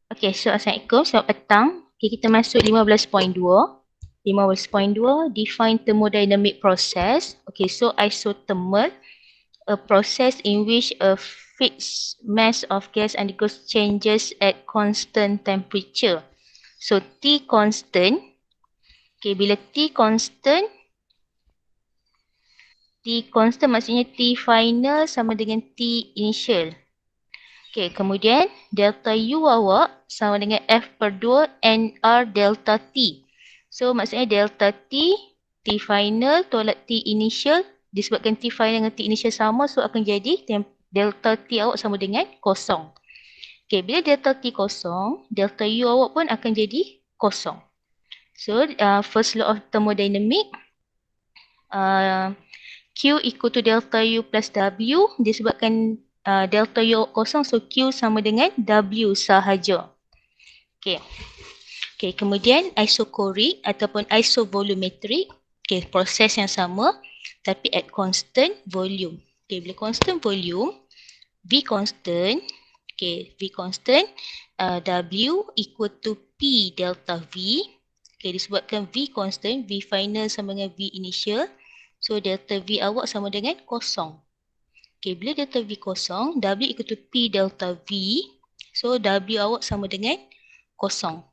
Okay, so Assalamualaikum, selamat petang. Okay, kita masuk 15.2. 15.2, define thermodynamic process. Okay, so isothermal, a process in which a fixed mass of gas undergoes changes at constant temperature. So T constant, okay, bila T constant maksudnya T final sama dengan T initial. Okay, kemudian delta U awak sama dengan F per 2 NR delta T. So maksudnya delta T, T final tolak T initial. Disebabkan T final dengan T initial sama, so akan jadi delta T awak sama dengan kosong. Okay, bila delta T kosong, delta U awak pun akan jadi kosong. So first law of thermodynamic, Q equal to delta U plus W. Disebabkan delta U kosong, so Q sama dengan W sahaja. Okay. Okay, kemudian isochoric ataupun isovolumetric. Okay, proses yang sama tapi at constant volume. Okay, bila constant volume, V constant, okay, V constant, W equal to P delta V. Okay, disebabkan V constant, V final sama dengan V initial. So delta V awak sama dengan kosong. Okay, bila delta V kosong, W equal to P delta V. So W awak sama dengan kosong.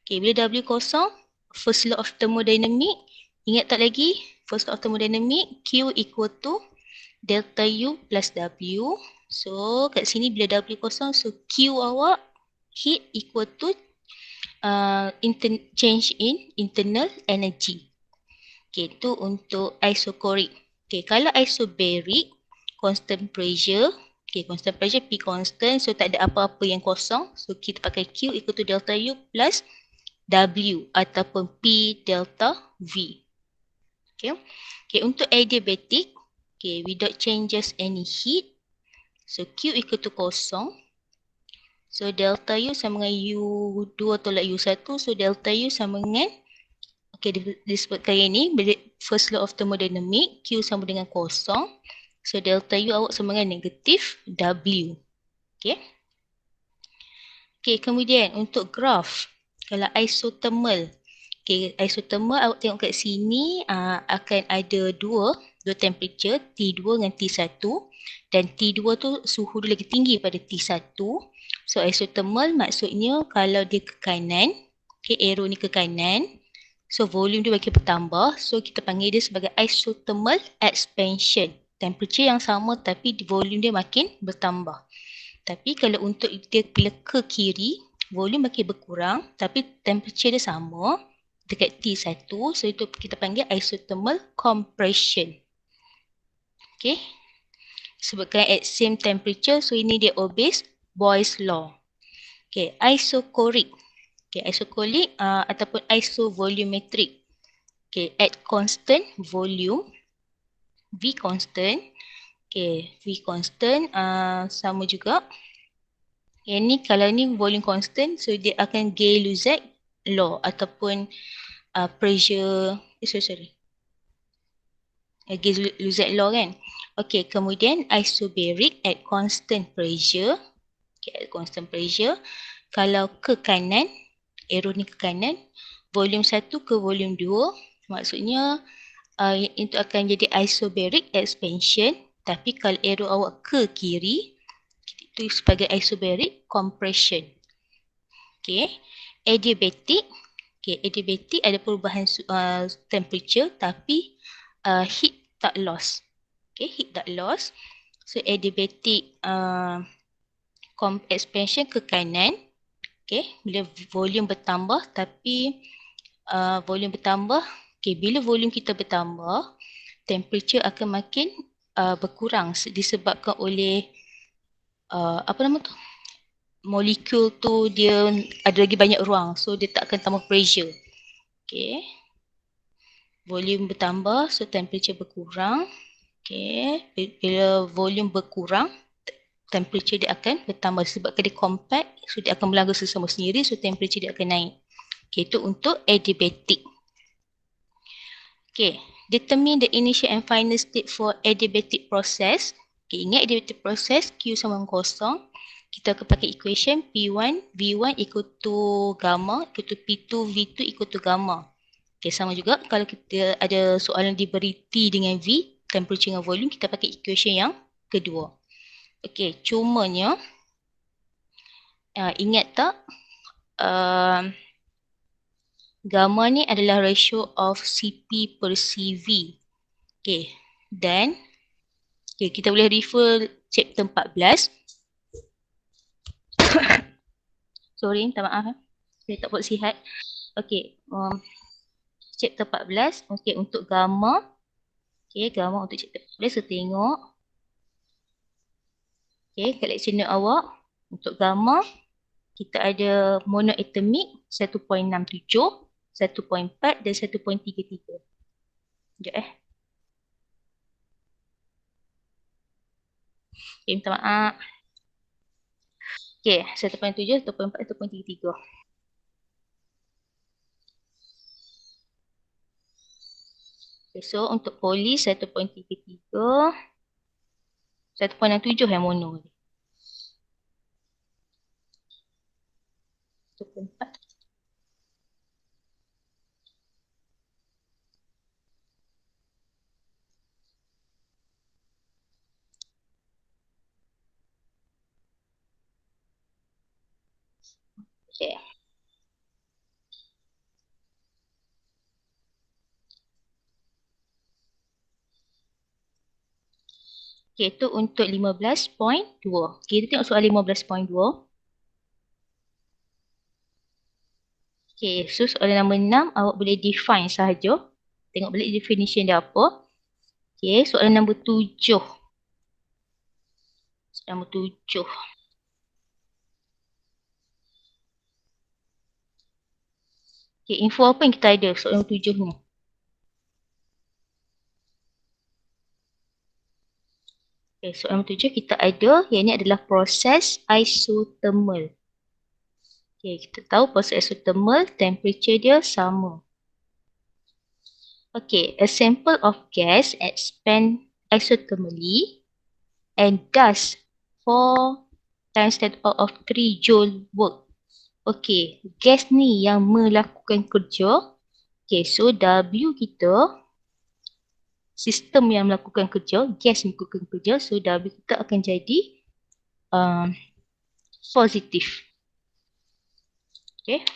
Okay, bila W kosong, first law of thermodynamic, ingat tak lagi? First law of thermodynamic, Q equal to delta U plus W. So kat sini bila W kosong, so Q awak heat equal to change in internal energy. Okay, itu untuk isochoric. Okay, kalau isobaric, constant pressure. Okay, constant pressure P constant, so tak ada apa-apa yang kosong. So kita pakai Q equal to delta U plus W ataupun P delta V. Okay. Okay, untuk adiabatic, okay, without changes any heat. So Q equal to kosong. So delta U sama dengan U2 tolak U1. So delta U sama dengan, okay, disebutkan ini, first law of thermodynamic, Q sama dengan kosong. So delta U awak sama dengan negatif W. Okay. Okay, kemudian untuk graf, kalau isothermal, okay, isothermal awak tengok kat sini akan ada dua temperature, T2 dengan T1, dan T2 tu suhu dia lagi tinggi pada T1. So isothermal maksudnya kalau dia ke kanan, okay, arrow ni ke kanan, so volume dia makin bertambah, so kita panggil dia sebagai isothermal expansion. Temperature yang sama tapi volume dia makin bertambah. Tapi kalau untuk dia bila ke kiri, volume makin berkurang tapi temperature dia sama dekat T1, so itu kita panggil isothermal compression. Okay. Sebabkan at same temperature, so ini dia obeys Boyle's law. Okay, isochoric. Okay, isochoric ataupun isovolumetric. Okay, at constant volume, V constant. Okay, V constant sama juga. Yang ni kalau ni volume constant, so dia akan Gay-Lussac law ataupun pressure, Gay-Lussac law kan. Okay, kemudian isobaric at constant pressure. Okay, at constant pressure. Kalau ke kanan, arrow ni ke kanan, volume 1 ke volume 2, maksudnya itu akan jadi isobaric expansion. Tapi kalau arrow awak ke kiri, itu sebagai isobaric compression. Okay, adiabatic. Okay, adiabatic ada perubahan temperature tapi heat tak loss. Okay, heat tak loss. So adiabatic expansion ke kanan. Okay, bila volume bertambah tapi volume bertambah. Okay, bila volume kita bertambah, temperature akan makin berkurang disebabkan oleh apa nama tu? Molekul tu dia ada lagi banyak ruang, so dia tak akan tambah pressure. Okay. Volume bertambah, so temperature berkurang. Okay. Bila volume berkurang, temperature dia akan bertambah sebab dia compact, so dia akan berlaga sesama sendiri, so temperature dia akan naik. Okay, itu untuk adiabatic. Okay, determine the initial and final state for adiabatic process. Okay, ingat adiabatic process, Q sama dengan kosong. kita akan pakai equation P1 V1 equal to gamma equal to P2 V2 equal to gamma. Okay, sama juga kalau kita ada soalan diberi T dengan V, temperature dengan volume, kita pakai equation yang kedua. Okay, cumanya ingat tak gamma ni adalah ratio of Cp per Cv. Okay, dan kita boleh refer chapter 14. Sorry, minta maaf. Saya tak buat sihat. Okay, chapter 14. Okay, untuk gamma. Okay, gamma untuk chapter 14. So, tengok. Okay, kat lecture note awak. Untuk gamma, kita ada monoatomic 1.67, 1.4 dan 1.33. Sekejap Okay, minta maaf. Okay, 1.7, 1.4, 1.33. Okay, so untuk poli 1.33, 1.67 yang mono. 1.4. Okay. Okay, itu untuk 15.2. Okay, kita tengok soal 15.2. Okay, so soalan nombor 6, awak boleh define sahaja. Tengok balik definition dia apa. Okay, soalan nombor 7. Soalan nombor 7. Okay, info apa yang kita ada soalan nombor 7 ni? Okay, soalan nombor 7 kita ada, yang ini adalah proses isothermal. Okay, kita tahu proses isothermal, temperature dia sama. Okay, a sample of gas expand isothermally and does 4 times 10 to the power of 3 joule work. Okay, gas ni yang melakukan kerja. Okay, so W kita, sistem yang melakukan kerja, gas yang melakukan kerja, so W kita akan jadi positif. Okay,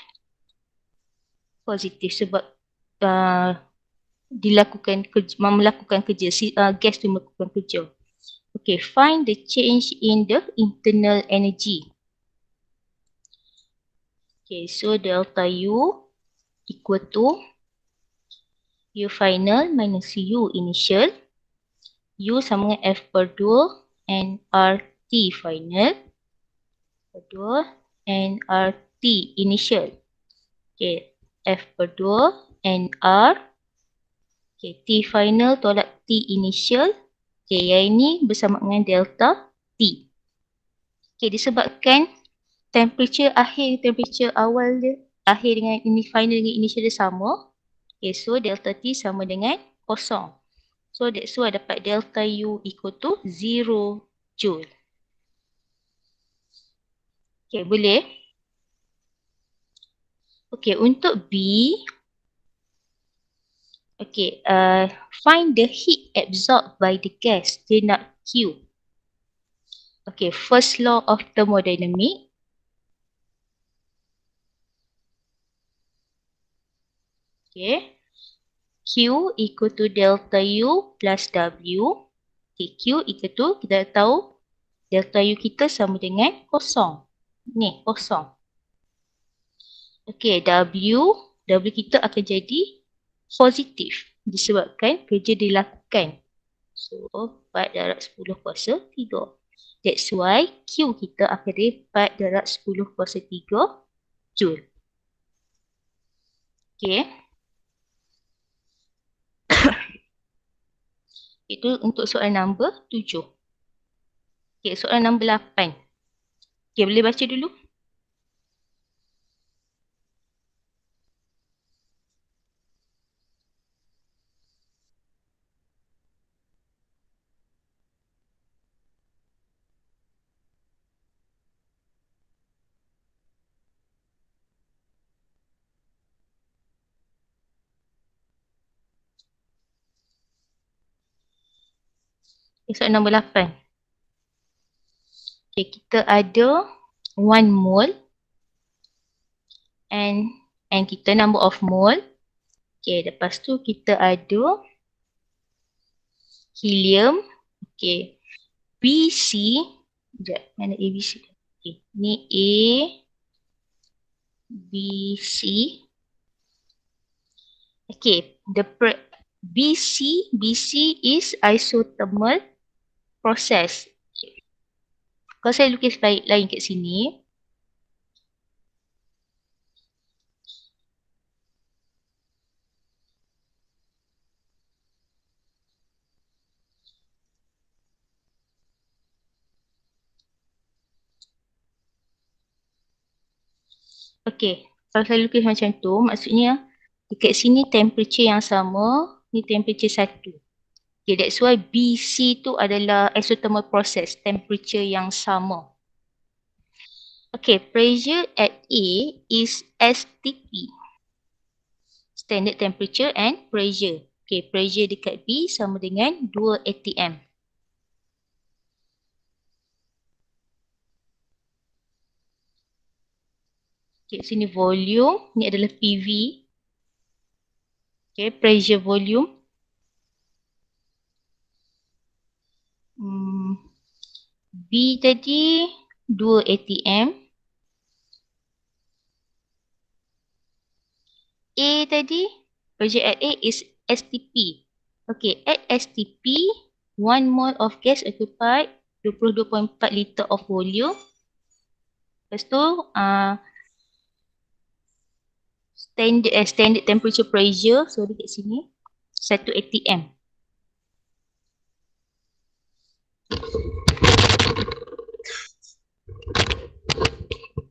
positif sebab melakukan kerja, gas tu melakukan kerja. Okay, find the change in the internal energy. Okay, so delta U equal to U final minus U initial. U sama dengan F per 2 and RT final. Per 2 and RT initial. Okay, F per 2 and R. Okay, T final tolak T initial. Okay, yang ini bersama dengan delta T. Okay, disebabkan temperature akhir, temperature awal dia, akhir dengan ini final dengan initial dia sama. Okay, so delta T sama dengan kosong. So that's why dapat delta U equal to 0 joule. Okay, boleh? Okay, untuk B. Okay, find the heat absorbed by the gas. Dia nak Q. Okay, first law of thermodynamics. Okay. Q equal to delta U plus W. Okay, Q equal to, kita tahu delta U kita sama dengan kosong. Ni, kosong. Okay, W kita akan jadi positif disebabkan kerja dilakukan. So, 4 darab 10 kuasa 3. That's why Q kita akan jadi 4 darab 10 kuasa 3 Joule. Okay. Itu untuk soalan nombor 7. Okay, soalan nombor 8. Okay, boleh baca dulu? Soalan nombor 8. Okay, kita ada 1 mole and kita number of mole. Okay, lepas tu kita ada helium. Okay, BC. Sekejap, mana ABC? Okay, ni A, B, C. Okay, BC is isothermal process. Kalau saya lukis lain kat sini. Okay, kalau saya lukis macam tu, maksudnya dekat sini temperature yang sama, ni temperature 1. Okay, that's why BC tu adalah isothermal process, temperature yang sama. Okay, pressure at A is STP. Standard temperature and pressure. Okay, pressure dekat B sama dengan 2 atm. Okay, sini volume, ni adalah PV. Okay, pressure volume. B tadi 2 atm. A tadi, pressure at A is STP. Okay, at STP, 1 mole of gas occupied 22.4 liter of volume. Lepas tu, standard temperature pressure, so dekat sini, 1 atm.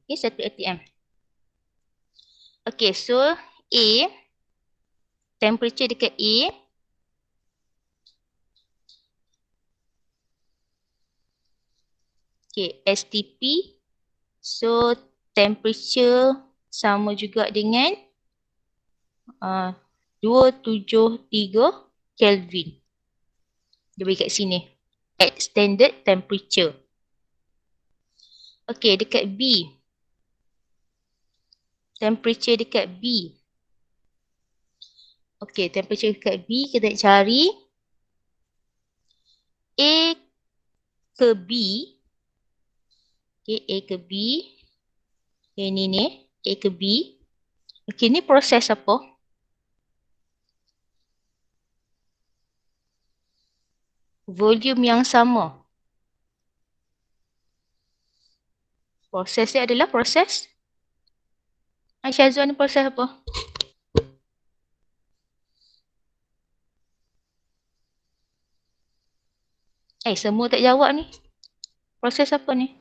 Okay, 1 atm. Okay, so A, temperature dekat A, okay, STP, so temperature sama juga dengan 273 Kelvin. Dia bagi kat sini. At standard temperature. Okay, dekat B. Temperature dekat B. Okay, temperature dekat B kita nak cari A ke B. Okay, A ke B. Okay, ni. A ke B. Okay, ni proses apa? Volume yang sama. Proses dia adalah proses. Syazwan ni proses apa? Semua tak jawab ni. Proses apa ni?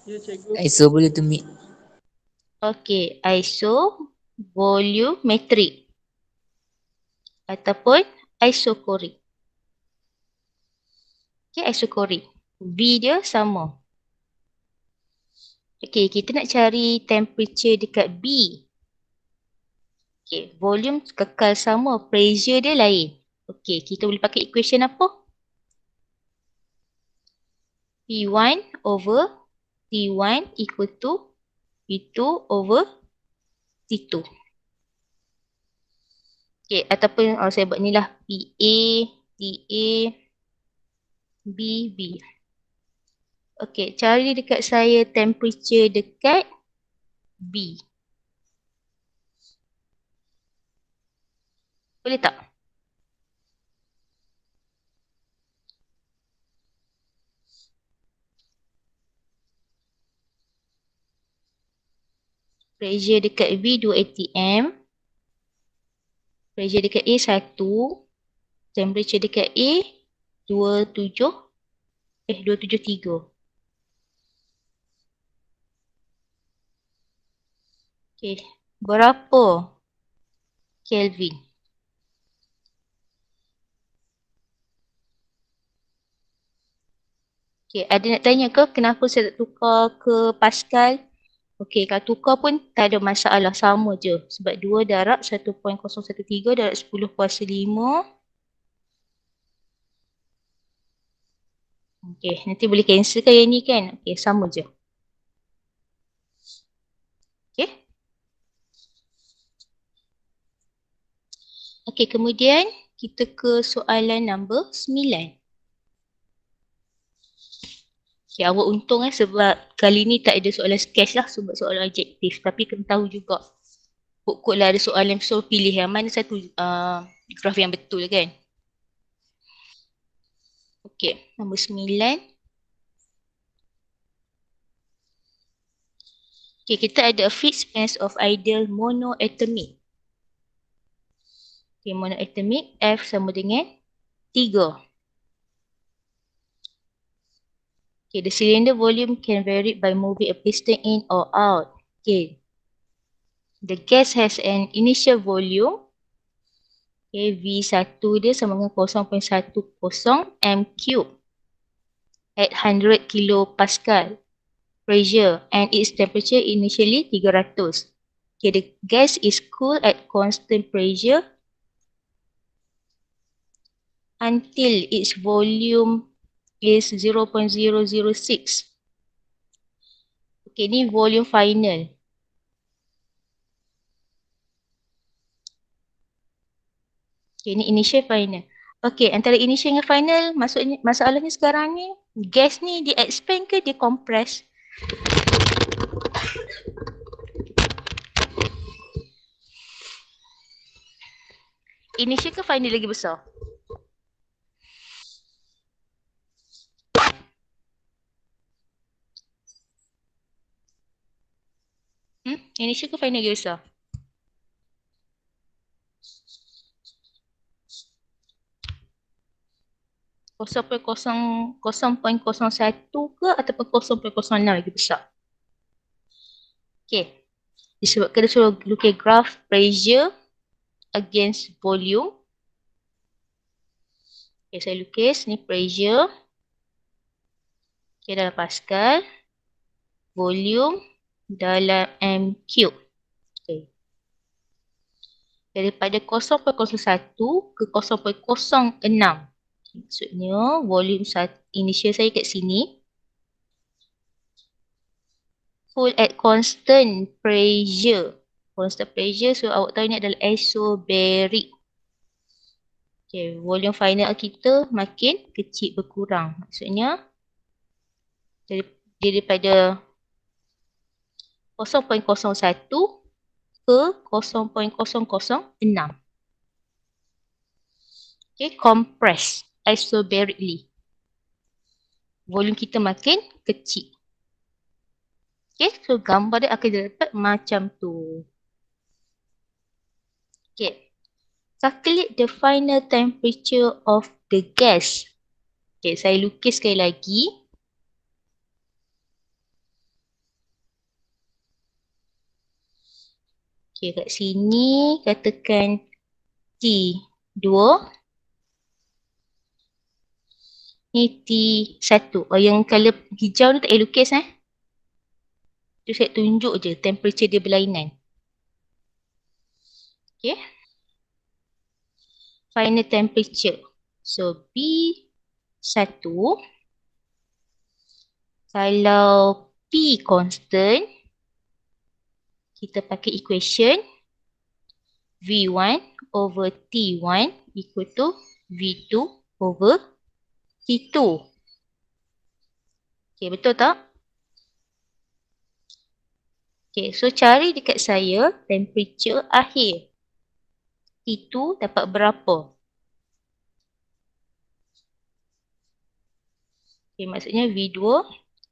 Ya, cikgu. Isovolumetric. Okay, isovolumetric ataupun isochoric. Okay, isochoric. V dia sama. Okay, kita nak cari temperature dekat B. Okay, volume kekal sama, pressure dia lain. Okay, kita boleh pakai equation apa? P1 over T1 equal to P2 over T2. Okay, ataupun saya buat ni lah PA, TA, BB. Okay, cari dekat saya temperature dekat B. Boleh tak? Pressure dekat B 2 atm. Pressure dekat A 1. Temperature dekat A 273. Okay, berapa Kelvin? Okay, ada nak tanya ke kenapa saya tak tukar ke Pascal? Okay, kalau tukar pun tak ada masalah, sama je. Sebab 2 darab 1.013 darab 10 kuasa 5. Okay, nanti boleh cancel kan yang ni kan? Okay, sama je. Okay. Okay, kemudian kita ke soalan nombor 9. Okay, awak untung sebab kali ni tak ada soalan sketch lah sebab soalan adjektif. Tapi kena tahu juga. Kod-kod lah ada soalan yang suruh pilih yang mana satu graf yang betul kan. Okay, nombor 9. Okay, kita ada a fixed space of ideal monoatomic. Okay, monoatomic F sama dengan 3. Okay, the cylinder volume can vary by moving a piston in or out. Okay, the gas has an initial volume. Okay, V1 dia sama dengan 0.10 m cube at 100 kilopascal pressure and its temperature initially 300. Okay, the gas is cooled at constant pressure until its volume is 0.006. Okay, ni volume final. Okay, ni initial final. Okay, antara initial dengan final, masalahnya sekarang ni, gas ni dia expand ke dia compress? Initial ke final lagi besar? Initial ke final lagi besar? kosong perkosong satu ke ataupun 0.06 lagi besar? Okay. Disebabkan dia suruh lukis graph pressure against volume. Okay, saya lukis ni pressure. Okay, dalam Pascal. Volume dalam M cube. Okay. Daripada 0.01 ke 0.06. Maksudnya volume initial saya kat sini. Full at constant pressure. Constant pressure, so awak tahu ni adalah isobaric. Okay, volume final kita makin kecil berkurang. Maksudnya daripada 0.01 ke 0.006. Okay, compress isobarically. Volume kita makin kecil. Okay, so gambar dia akan dapat macam tu. Okay, calculate the final temperature of the gas. Okay, saya lukis sekali lagi. Okay, kat sini katakan T2. Ni T1. Oh, yang color hijau ni tak payah lukis Tu saya tunjuk je temperature dia berlainan. Okay. Final temperature. So B1. Kalau P constant, kita pakai equation V1 over T1 equal to V2 over T2. Okay, betul tak? Okay, so cari dekat saya temperature akhir. T2 dapat berapa? Okay, maksudnya V2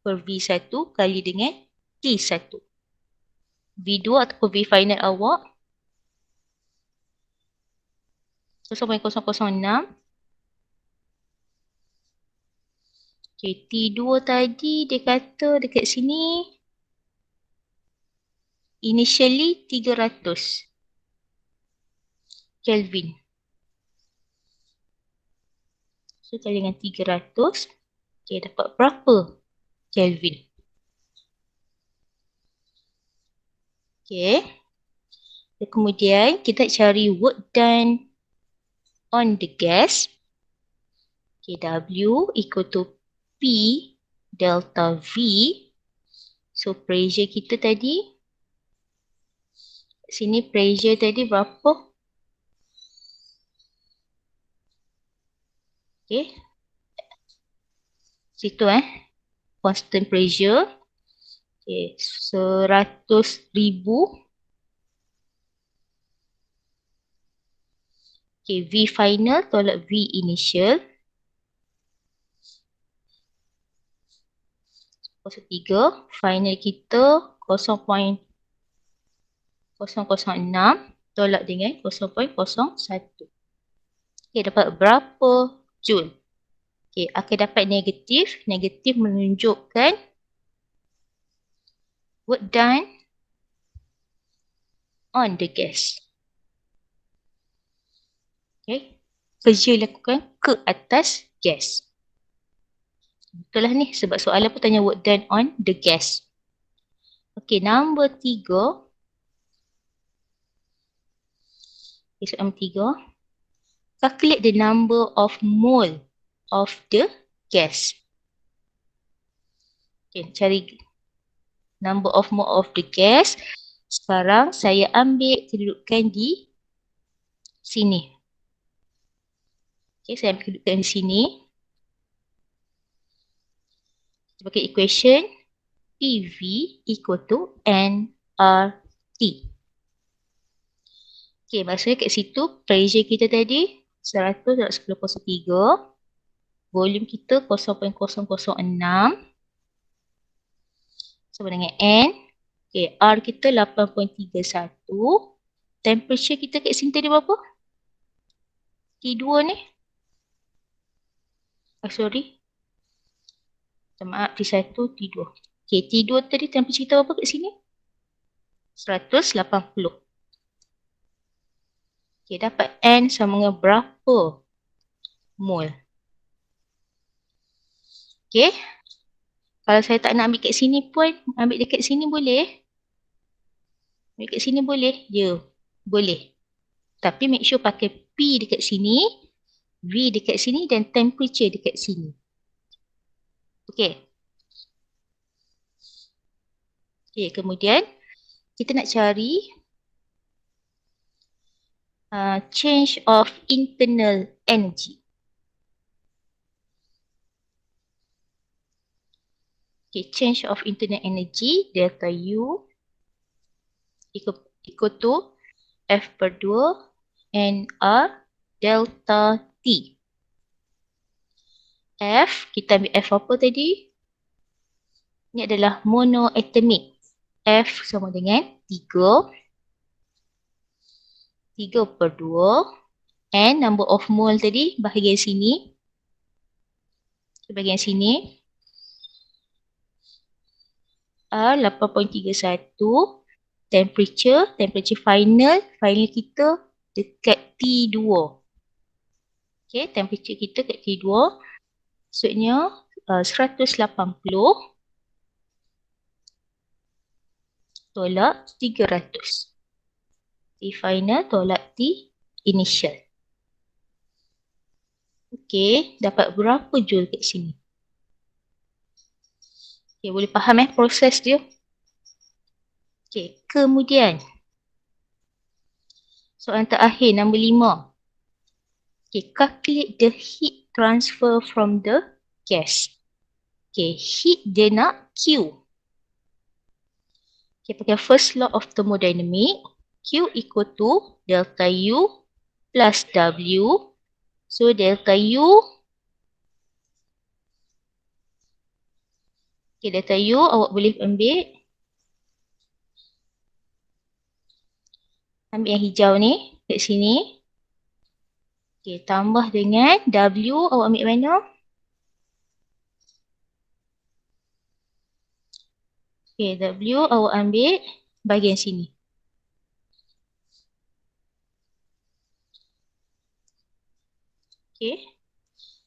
per V1 kali dengan T1. V2 ataupun V final awak 0.006. Okay, T2 tadi dia kata dekat sini initially 300 Kelvin. So kali dengan 300, okay, dapat berapa Kelvin? Okay. Dan kemudian kita cari work done on the gas. Okay, W equal to P delta V. So pressure kita tadi, sini pressure tadi berapa? Okay. Situ constant pressure. Okay. 100,000. Okay. V final tolak V initial. 0.3. Final kita 0.006 tolak dengan 0.01. Okay. Dapat berapa joule? Okay. Akan dapat negatif. Negatif menunjukkan work done on the gas. Okay. Kerja dilakukan ke atas gas. Betul lah ni sebab soalan pun tanya work done on the gas. Okay, nombor 3. Okay, soalan 3. Calculate the number of mole of the gas. Okay, cari number of mole of the gas. Sekarang saya ambil kedudukan di sini. Okay, saya ambil kedudukan di sini. Kita pakai equation PV equal to nRT. Okay, maksudnya kat situ pressure kita tadi 100/10⁻3. Volume kita 0.006 sama dengan N. Okay, R kita 8.31. Temperature kita kat sini tadi berapa? T2 ni. Sorry. Maaf, T1, T2. Okay, T2 tadi temperature kita berapa kat sini? 180. Okay, dapat N sama dengan berapa mol? Okay. Kalau saya tak nak ambil kat sini pun, ambil dekat sini boleh. Ambil kat sini boleh? Ya, boleh. Tapi make sure pakai P dekat sini, V dekat sini dan temperature dekat sini. Okay. Okay, kemudian kita nak cari change of internal energy. Okay, change of internal energy delta U equal to F per 2 NR delta T. F, kita ambil F apa tadi? Ini adalah monoatomic. F sama dengan 3. 3 per 2. N, number of mole tadi, bahagian sini. Bahagian sini. R, 8.31. Temperature final kita dekat T2. Okay, temperature kita kat T2. Maksudnya 180 tolak 300. T final tolak T initial. Okay, dapat berapa joule kat sini? Okay, boleh faham proses dia? Okay, kemudian soalan terakhir, nombor 5. Okay, calculate the heat transfer from the gas. Okay, heat dia nak Q. Okay, pakai first law of thermodynamic. Q equal to delta U plus W. So, delta U. Okay, delta U awak boleh ambil. Ambil yang hijau ni, kat sini. Okay, tambah dengan W, awak ambil mana? Okay, W awak ambil bahagian sini. Okay.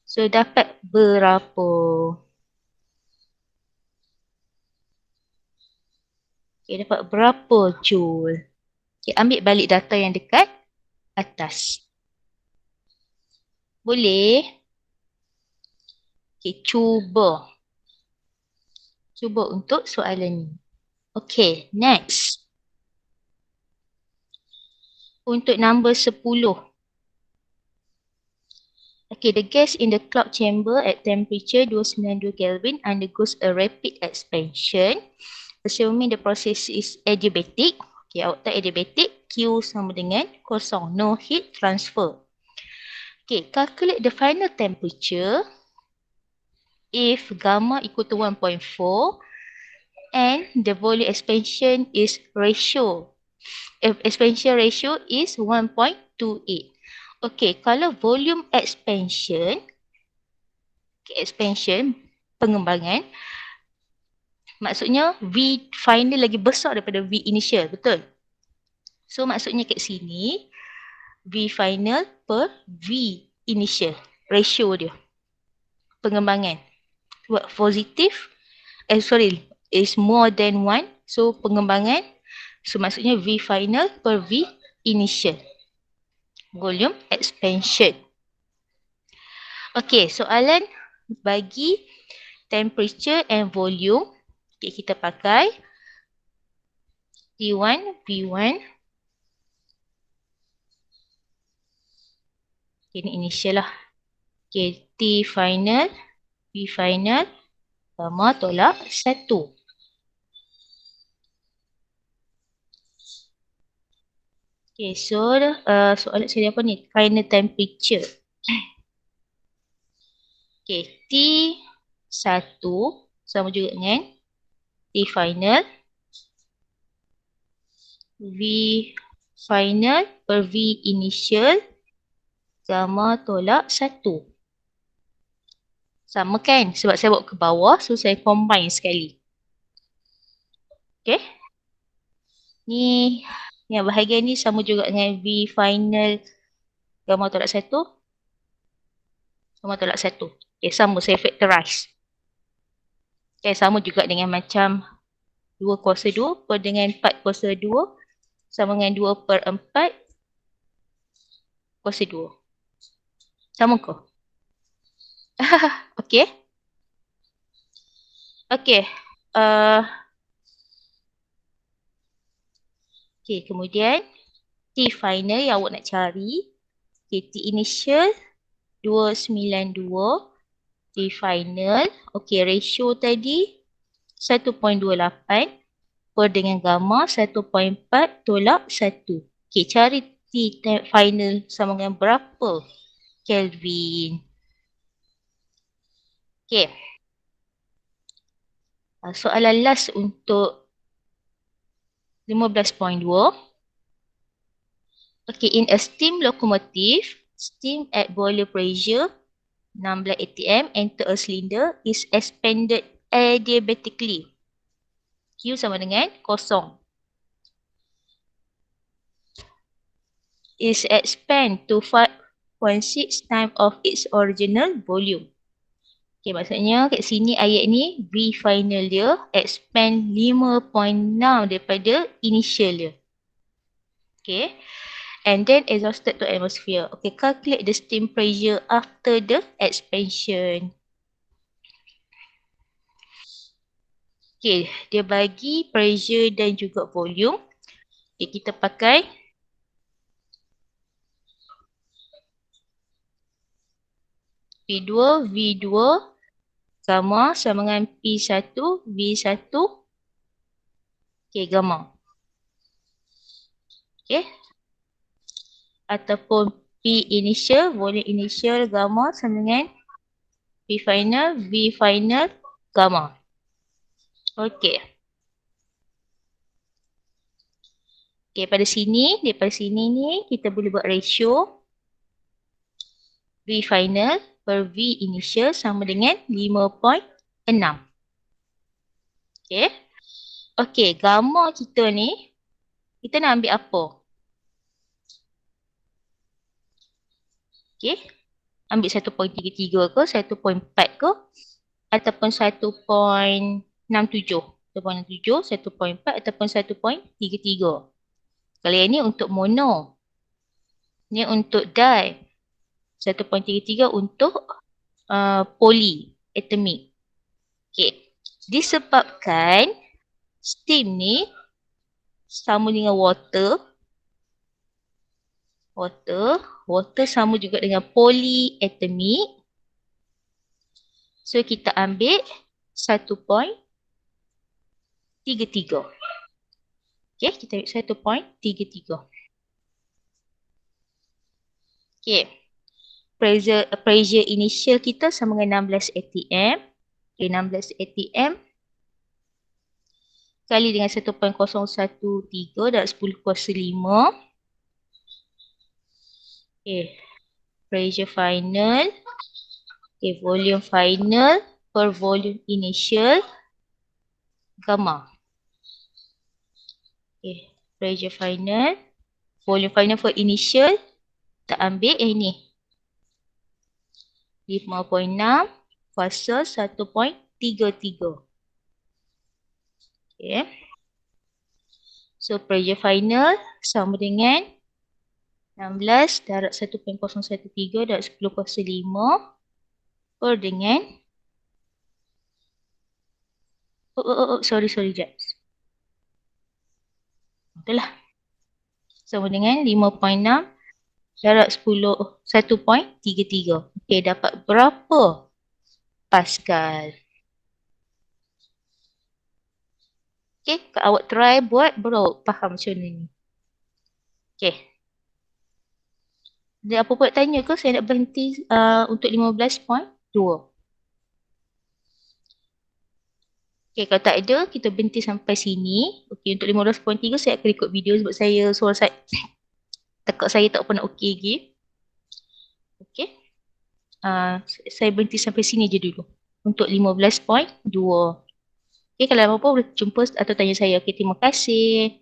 So, dapat berapa? Okay, dapat berapa joule? Okay, ambil balik data yang dekat atas. Boleh? Okay, cuba. Cuba untuk soalan ni. Okay, next. Untuk number 10. Okay, the gas in the cloud chamber at temperature 292 Kelvin undergoes a rapid expansion. Assuming the process is adiabatic. Okay, outlet adiabatic. Q sama dengan kosong. No heat transfer. Okay, calculate the final temperature if gamma equal to 1.4 and the volume expansion is ratio. If expansion ratio is 1.28. Okay, kalau volume expansion, pengembangan, maksudnya V final lagi besar daripada V initial, betul? So maksudnya kat sini, V final per V initial, ratio dia, pengembangan. Positif, is more than 1, so pengembangan, so maksudnya V final per V initial. Volume expansion. Okay, soalan bagi temperature and volume. Okay, kita pakai T1, V1. Okay, ini initial lah. Okay, T final, V final, gamma tolak 1. Okay, so soalan saya apa ni? Final temperature. Okay, T1 sama juga dengan T final, V final per V initial, gamma tolak 1. Sama kan? Sebab saya bawa ke bawah, so saya combine sekali. Okay. Ni, yang bahagian ni sama juga dengan V final, gamma tolak 1. Gamma tolak 1. Okay, sama, saya factorize. Okay, sama juga dengan macam 2 kuasa 2 per dengan 4 kuasa 2 sama dengan 2 per 4 kuasa 2. Sama ke? Okay. Okay. Okay, kemudian T final yang awak nak cari. Okay, T initial 292. T final. Okay, ratio tadi 1.28 per dengan gamma 1.4 tolak 1. Okay, cari T final sama dengan berapa Kelvin. Okay. Soalan last untuk 15.2. Okay, in a steam locomotive, steam at boiler pressure 16 atm enter a cylinder is expanded adiabatically. Q sama dengan kosong. Is expand to 5.6 times of its original volume. Okay, maksudnya kat sini ayat ni V final dia expand 5.6 daripada initial dia. Okay. And then exhausted to atmosphere. Okay, calculate the steam pressure after the expansion. Okay, dia bagi pressure dan juga volume. Okay, kita pakai V2, V2, gamma sama dengan P1, V1, okay, gamma. Okay. Ataupun P initial, volume initial, gamma sama dengan P final, V final, gamma. Okay. Okay, daripada sini ni kita boleh buat ratio V final per V initial sama dengan 5.6. Okay. Okay, gamma kita ni, kita nak ambil apa? Okay. Ambil 1.33 ke, 1.4 ke, ataupun 1.67. 1.67, 1.4 ataupun 1.33. Kalau yang ni untuk mono. Ni untuk di. 1.33 untuk poli. atomic. Okay. Disebabkan steam ni sama dengan water. Water sama juga dengan polyatomic. So kita ambil 1.33. Okay, kita ambil 1.33. Okay. Pressure initial kita sama dengan 16 atm. Okay, 16 atm kali dengan 1.013 darab 10 kuasa 5. Okay. Pressure final. Okay, volume final per volume initial gamma. Okay, pressure final. Volume final for initial. Kita ambil yang ni. 5.6 kuasa 1.33. Okay. So pressure final sama dengan 16 darab 1.013 darab 10 kuasa 5 per dengan sorry Jax. Betul lah. Sama dengan 5.6 darab 1.33. Okay, dapat berapa Pascal? Okay, awak try buat baru faham macam mana ni. Okay. Ada apa buat tanya ke? Saya nak berhenti untuk 15.2. Okay, kalau tak ada, kita berhenti sampai sini. Okay, untuk 15.3 saya akan ikut video sebab saya suara saya tekak saya tak pernah okey lagi. Okay. Saya berhenti sampai sini je dulu. Untuk 15.2. Okay, kalau apa-apa boleh jumpa atau tanya saya. Okay, terima kasih.